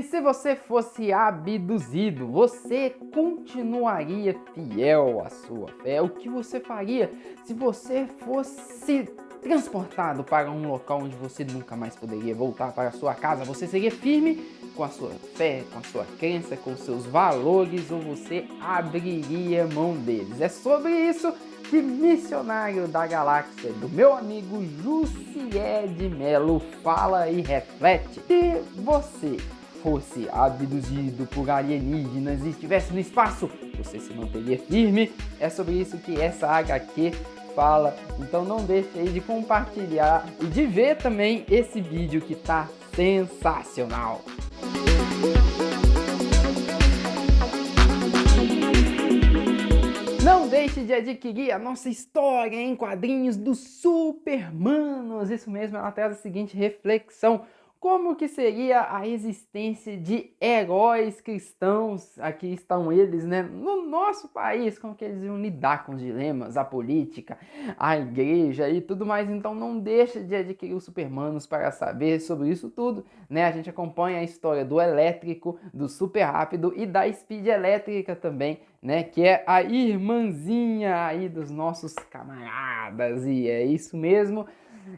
E se você fosse abduzido, você continuaria fiel à sua fé? O que você faria se você fosse transportado para um local onde você nunca mais poderia voltar para a sua casa? Você seria firme com a sua fé, com a sua crença, com os seus valores, ou você abriria mão deles? É sobre isso que Missionário da Galáxia, do meu amigo Jussié de Melo, fala e reflete. Se você fosse abduzido por alienígenas e estivesse no espaço, você se manteria firme? É sobre isso que essa HQ fala. Então não deixe aí de compartilhar e de ver também esse vídeo que tá sensacional. Não deixe de adquirir a nossa história em quadrinhos dos Supermanos. Isso mesmo, ela traz a seguinte reflexão: como que seria a existência de heróis cristãos, aqui estão eles, né, no nosso país, como que eles iam lidar com os dilemas, a política, a igreja e tudo mais. Então não deixe de adquirir os Supermanos para saber sobre isso tudo, né? A gente acompanha a história do Elétrico, do Super Rápido e da Speed Elétrica também, né, que é a irmãzinha aí dos nossos camaradas, e é isso mesmo.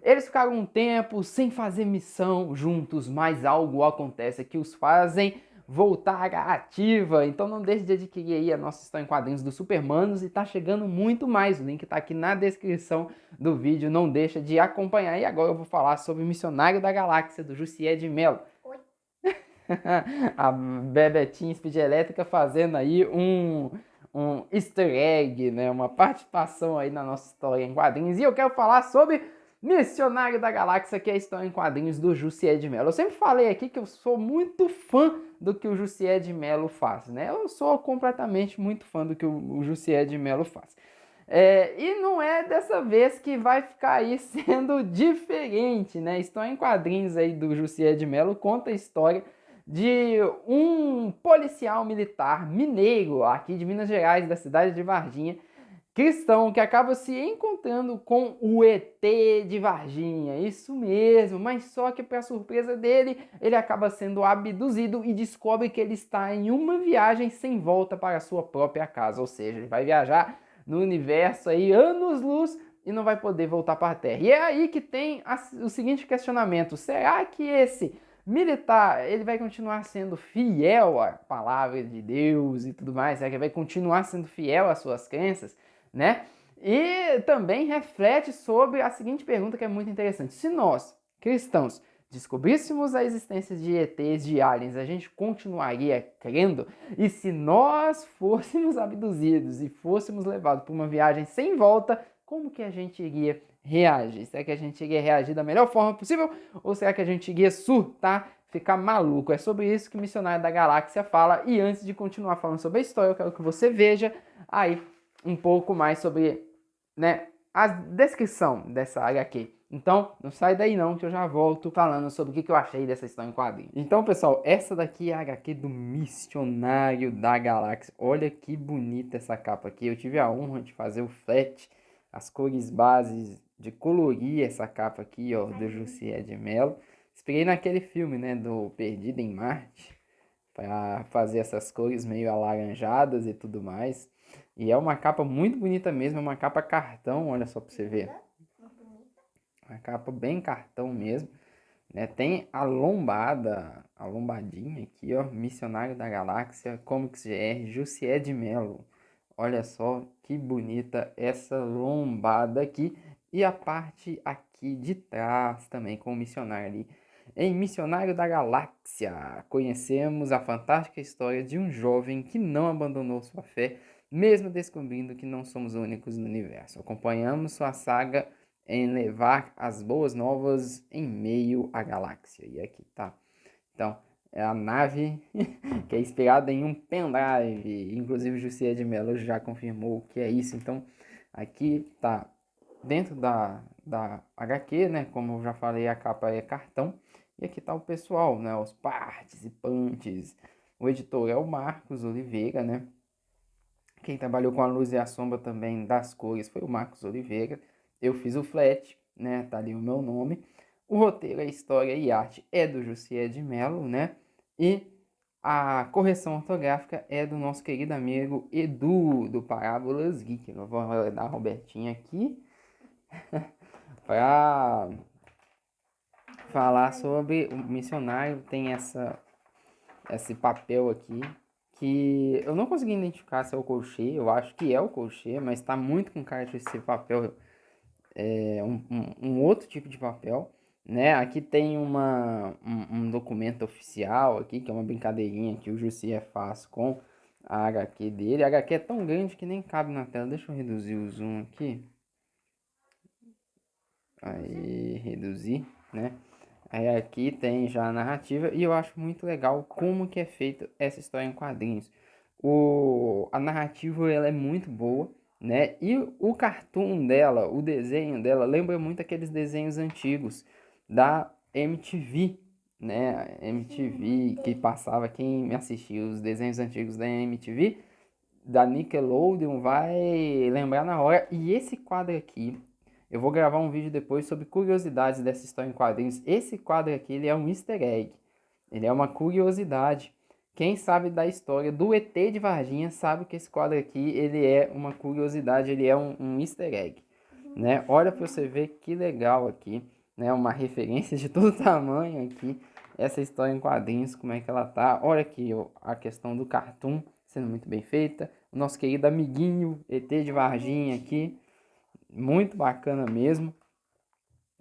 Eles ficaram um tempo sem fazer missão juntos, mas algo acontece que os fazem voltar à ativa. Então não deixe de adquirir aí a nossa história em quadrinhos dos Supermanos, e tá chegando muito mais. O link tá aqui na descrição do vídeo, não deixa de acompanhar. E agora eu vou falar sobre o Missionário da Galáxia, do Jussié de Melo. Oi. A Bebetinha Speed Elétrica fazendo aí um easter egg, né? Uma participação aí na nossa história em quadrinhos. E eu quero falar sobre Missionário da Galáxia, que é a história em quadrinhos do Jussié de Melo. Eu sempre falei aqui que eu sou muito fã do que o Jussié de Melo faz, né? Eu sou completamente muito fã do que o Jussié de Melo faz. E não é dessa vez que vai ficar aí sendo diferente, né? História em quadrinhos aí do Jussié de Melo conta a história de um policial militar mineiro aqui de Minas Gerais, da cidade de Varginha, cristão, que acaba se encontrando com o ET de Varginha, isso mesmo, mas só que para surpresa dele, ele acaba sendo abduzido e descobre que ele está em uma viagem sem volta para a sua própria casa, ou seja, ele vai viajar no universo aí anos-luz e não vai poder voltar para a Terra. E é aí que tem o seguinte questionamento: será que esse militar, ele vai continuar sendo fiel à palavra de Deus e tudo mais? Será que ele vai continuar sendo fiel às suas crenças, né? E também reflete sobre a seguinte pergunta, que é muito interessante: se nós, cristãos, descobríssemos a existência de ETs, de aliens, a gente continuaria crendo? E se nós fôssemos abduzidos e fôssemos levados para uma viagem sem volta, como que a gente iria reagir? Será que a gente iria reagir da melhor forma possível? Ou será que a gente iria surtar, ficar maluco? É sobre isso que o Missionário da Galáxia fala. E antes de continuar falando sobre a história, eu quero que você veja aí um pouco mais sobre, né, a descrição dessa HQ. Então, não sai daí não, que eu já volto falando sobre o que eu achei dessa história em quadrinhos. Então, pessoal, essa daqui é a HQ do Missionário da Galáxia. Olha que bonita essa capa aqui. Eu tive a honra de fazer o flat, as cores bases, de colorir essa capa aqui, ó, do Jussié de Melo. Inspirei naquele filme, né, do Perdido em Marte, para fazer essas cores meio alaranjadas e tudo mais. E é uma capa muito bonita mesmo, é uma capa cartão, olha só para você ver. Uma capa bem cartão mesmo, né? Tem a lombadinha aqui, ó, Missionário da Galáxia, Comics GR, Jussié de Melo. Olha só que bonita essa lombada aqui. E a parte aqui de trás também, com o missionário ali. Em Missionário da Galáxia, conhecemos a fantástica história de um jovem que não abandonou sua fé, mesmo descobrindo que não somos únicos no universo. Acompanhamos sua saga em levar as boas novas em meio à galáxia. E aqui tá. Então, é a nave que é inspirada em um pendrive. Inclusive o Jussié de Melo já confirmou que é isso. Então, aqui tá dentro da HQ, né? Como eu já falei, a capa é cartão. E aqui tá o pessoal, né? Os participantes. O editor é o Marcos Oliveira, né? Quem trabalhou com a luz e a sombra também das cores foi o Marcos Oliveira. Eu fiz o flat, né? Tá ali o meu nome. O roteiro, a história e arte é do Jussié de Melo, né? E A correção ortográfica é do nosso querido amigo Edu, do Parábolas Geek. Eu vou dar a Robertinha aqui para falar sobre o missionário. Tem esse papel aqui que eu não consegui identificar se é o colchê. Eu acho que é o colchê, mas está muito com cara de esse papel, um outro tipo de papel, né? Aqui tem um documento oficial aqui, que é uma brincadeirinha que o Jussier faz com a HQ dele. A HQ é tão grande que nem cabe na tela. Deixa eu reduzir o zoom aqui. Aí, reduzir, né? Aí aqui tem já a narrativa e eu acho muito legal como que é feita essa história em quadrinhos. A narrativa ela é muito boa, né? E o cartoon dela, o desenho dela, lembra muito aqueles desenhos antigos da MTV, né? MTV que passava, quem assistiu os desenhos antigos da MTV, da Nickelodeon, vai lembrar na hora. E esse quadro aqui, eu vou gravar um vídeo depois sobre curiosidades dessa história em quadrinhos. Esse quadro aqui, ele é um easter egg. Ele é uma curiosidade. Quem sabe da história do ET de Varginha sabe que esse quadro aqui, ele é uma curiosidade, ele é um easter egg, né? Olha para você ver que legal aqui, né? Uma referência de todo tamanho aqui. Essa história em quadrinhos, como é que ela tá. Olha aqui ó, a questão do cartoon sendo muito bem feita. O nosso querido amiguinho ET de Varginha aqui. Muito bacana mesmo,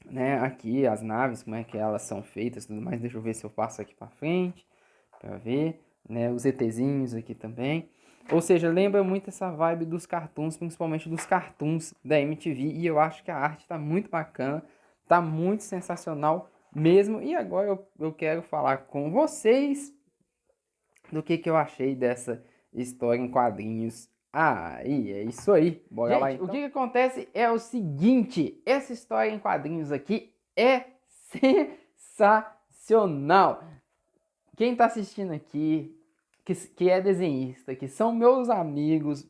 né? Aqui as naves, como é que elas são feitas, tudo mais. Deixa eu ver se eu passo aqui para frente para ver, né? Os ETzinhos aqui também. Ou seja, lembra muito essa vibe dos cartoons, principalmente dos cartoons da MTV. E eu acho que a arte tá muito bacana, tá muito sensacional mesmo. E agora eu quero falar com vocês do que eu achei dessa história em quadrinhos. Aí, é isso aí. Bora lá então. O que acontece é o seguinte, essa história em quadrinhos aqui é sensacional. Quem tá assistindo aqui, que é desenhista, que são meus amigos,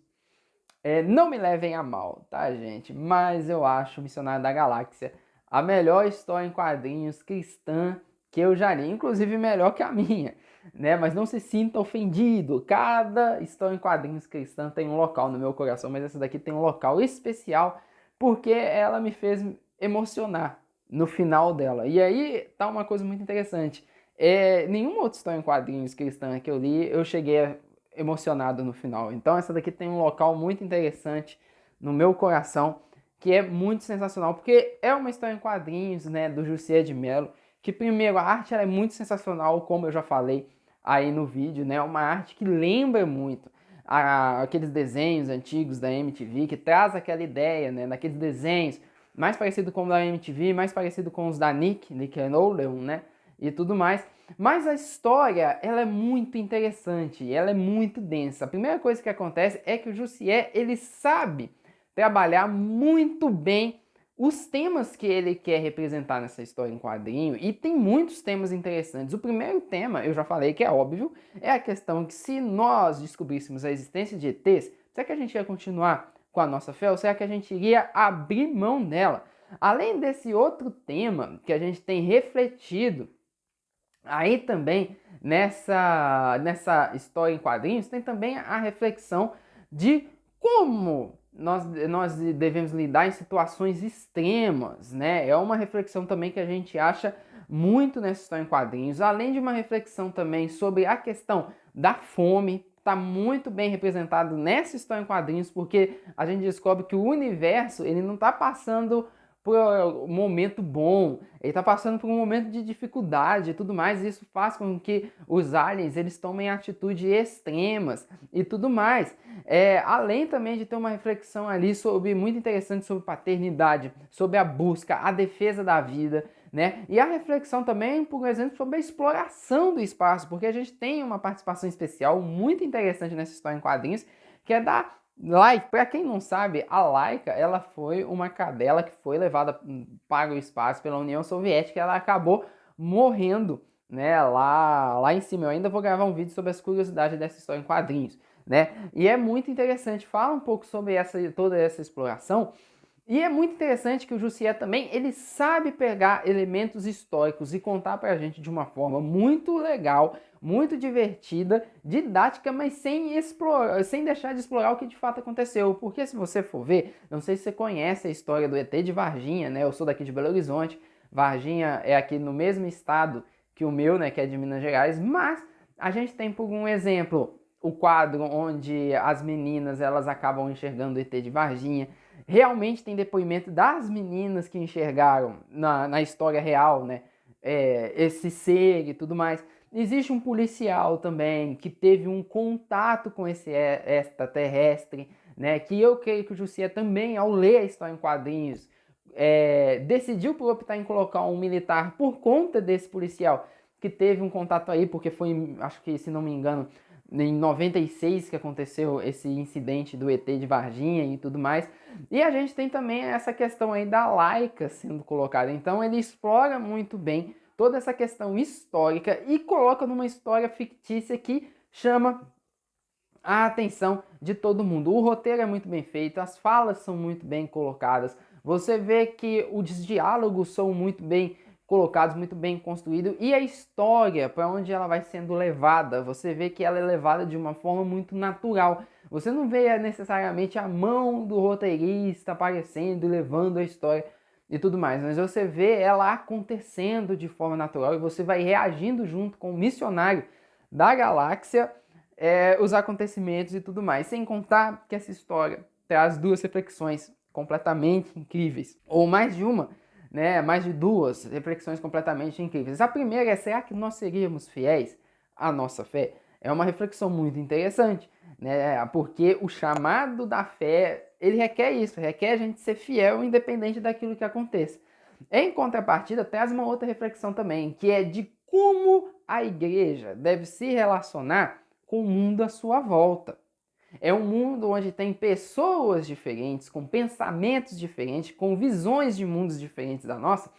não me levem a mal, tá, gente? Mas eu acho Missionário da Galáxia a melhor história em quadrinhos cristã que eu já li, inclusive melhor que a minha, né? Mas não se sinta ofendido. Cada história em quadrinhos cristã tem um local no meu coração, mas essa daqui tem um local especial porque ela me fez emocionar no final dela. E aí tá uma coisa muito interessante. Nenhuma outra história em quadrinhos cristã que eu li, eu cheguei emocionado no final. Então essa daqui tem um local muito interessante no meu coração, que é muito sensacional, porque é uma história em quadrinhos, né, do Jussier de Mello, que primeiro a arte ela é muito sensacional, como eu já falei aí no vídeo, né, uma arte que lembra muito aqueles desenhos antigos da MTV, que traz aquela ideia, né, daqueles desenhos mais parecido com o da MTV, mais parecido com os da Nickelodeon, né, e tudo mais. Mas a história, ela é muito interessante, ela é muito densa. A primeira coisa que acontece é que o Jussier, ele sabe trabalhar muito bem os temas que ele quer representar nessa história em quadrinho, e tem muitos temas interessantes. O primeiro tema, eu já falei que é óbvio, é a questão que se nós descobríssemos a existência de ETs, será que a gente ia continuar com a nossa fé ou será que a gente iria abrir mão dela? Além desse outro tema que a gente tem refletido aí também nessa história em quadrinhos, tem também a reflexão de como nós devemos lidar em situações extremas, né? É uma reflexão também que a gente acha muito nessa história em quadrinhos, além de uma reflexão também sobre a questão da fome, está muito bem representado nessa história em quadrinhos, porque a gente descobre que o universo ele não está passando por um momento bom, ele está passando por um momento de dificuldade e tudo mais, e isso faz com que os aliens eles tomem atitudes extremas e tudo mais. Além também de ter uma reflexão ali muito interessante sobre paternidade, sobre a busca, a defesa da vida, né? E a reflexão também, por exemplo, sobre a exploração do espaço, porque a gente tem uma participação especial muito interessante nessa história em quadrinhos, que é da Laika. Para quem não sabe, a Laika ela foi uma cadela que foi levada para o espaço pela União Soviética, ela acabou morrendo, né, lá em cima. Eu ainda vou gravar um vídeo sobre as curiosidades dessa história em quadrinhos, né? E é muito interessante, fala um pouco sobre toda essa exploração. E é muito interessante que o Jussier também, ele sabe pegar elementos históricos e contar pra gente de uma forma muito legal, muito divertida, didática, mas sem deixar de explorar o que de fato aconteceu. Porque se você for ver, não sei se você conhece a história do ET de Varginha, né? Eu sou daqui de Belo Horizonte, Varginha é aqui no mesmo estado que o meu, né, que é de Minas Gerais, mas a gente tem, por um exemplo, o quadro onde as meninas elas acabam enxergando o ET de Varginha. Realmente tem depoimento das meninas que enxergaram na história real, né, esse ser e tudo mais. Existe um policial também que teve um contato com esse extraterrestre, né, que eu creio que o Jussier também, ao ler a história em quadrinhos, decidiu por optar em colocar um militar por conta desse policial que teve um contato aí, porque foi, acho que, se não me engano, em 96 que aconteceu esse incidente do ET de Varginha e tudo mais. E a gente tem também essa questão aí da Laika sendo colocada. Então ele explora muito bem toda essa questão histórica e coloca numa história fictícia que chama a atenção de todo mundo. O roteiro é muito bem feito, as falas são muito bem colocadas. Você vê que os diálogos são muito bem colocados, muito bem construídos, e a história, para onde ela vai sendo levada, você vê que ela é levada de uma forma muito natural. Você não vê necessariamente a mão do roteirista aparecendo e levando a história e tudo mais, mas você vê ela acontecendo de forma natural e você vai reagindo junto com o missionário da galáxia, os acontecimentos e tudo mais. Sem contar que essa história traz duas reflexões completamente incríveis, ou mais de uma, né, mais de duas reflexões completamente incríveis. A primeira é: será que nós seríamos fiéis à nossa fé? É uma reflexão muito interessante, né, porque o chamado da fé, ele requer isso, requer a gente ser fiel independente daquilo que aconteça. Em contrapartida, traz uma outra reflexão também, que é de como a igreja deve se relacionar com o mundo à sua volta. É um mundo onde tem pessoas diferentes, com pensamentos diferentes, com visões de mundos diferentes da nossa.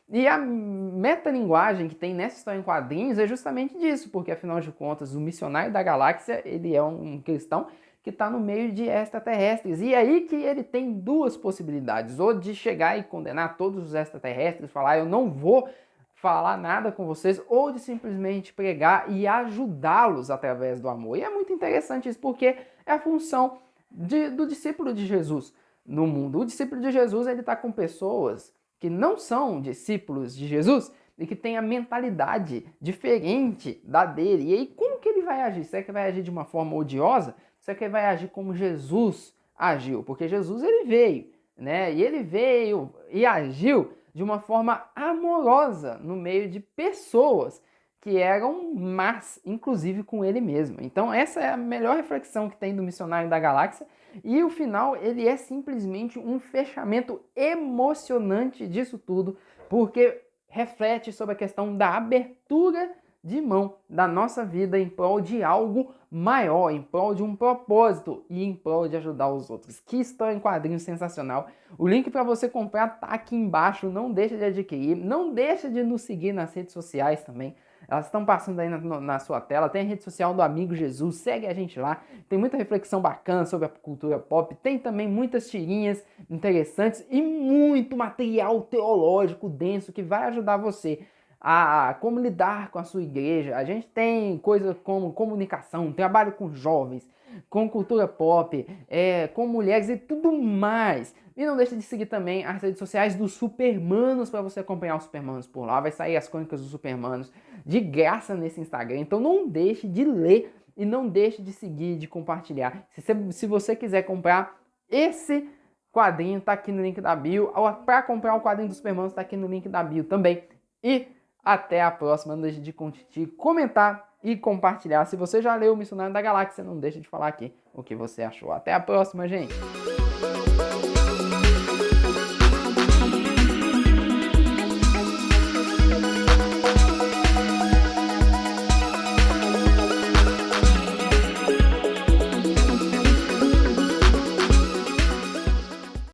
E a metalinguagem que tem nessa história em quadrinhos é justamente disso, porque afinal de contas o missionário da galáxia, ele é um cristão que está no meio de extraterrestres. E aí que ele tem duas possibilidades: ou de chegar e condenar todos os extraterrestres, falar eu não vou falar nada com vocês, ou de simplesmente pregar e ajudá-los através do amor. E é muito interessante isso, porque é a função do discípulo de Jesus no mundo. O discípulo de Jesus, ele está com pessoas que não são discípulos de Jesus e que têm a mentalidade diferente da dele. E aí, como que ele vai agir? Será que vai agir de uma forma odiosa? Será que ele vai agir como Jesus agiu? Porque Jesus, ele veio, né? E ele veio e agiu de uma forma amorosa no meio de pessoas que eram más, inclusive com ele mesmo. Então essa é a melhor reflexão que tem do Missionário da Galáxia, e o final ele é simplesmente um fechamento emocionante disso tudo, porque reflete sobre a questão da abertura de mão da nossa vida em prol de algo maior, em prol de um propósito e em prol de ajudar os outros. Que história em quadrinhos sensacional. O link para você comprar tá aqui embaixo, não deixa de adquirir, não deixa de nos seguir nas redes sociais também. Elas estão passando aí na sua tela. Tem a rede social do Amigo Jesus, segue a gente lá. Tem muita reflexão bacana sobre a cultura pop. Tem também muitas tirinhas interessantes e muito material teológico denso que vai ajudar você a como lidar com a sua igreja. A gente tem coisas como comunicação, trabalho com jovens, com cultura pop, com mulheres e tudo mais. E não deixe de seguir também as redes sociais dos Supermanos para você acompanhar os Supermanos por lá. Vai sair as crônicas dos Supermanos de graça nesse Instagram. Então não deixe de ler e não deixe de seguir, de compartilhar. Se você quiser comprar esse quadrinho, tá aqui no link da bio. Para comprar o quadrinho dos Supermanos, tá aqui no link da bio também. E até a próxima. Não deixe de curtir, comentar e compartilhar. Se você já leu o Missionário da Galáxia, não deixe de falar aqui o que você achou. Até a próxima, gente!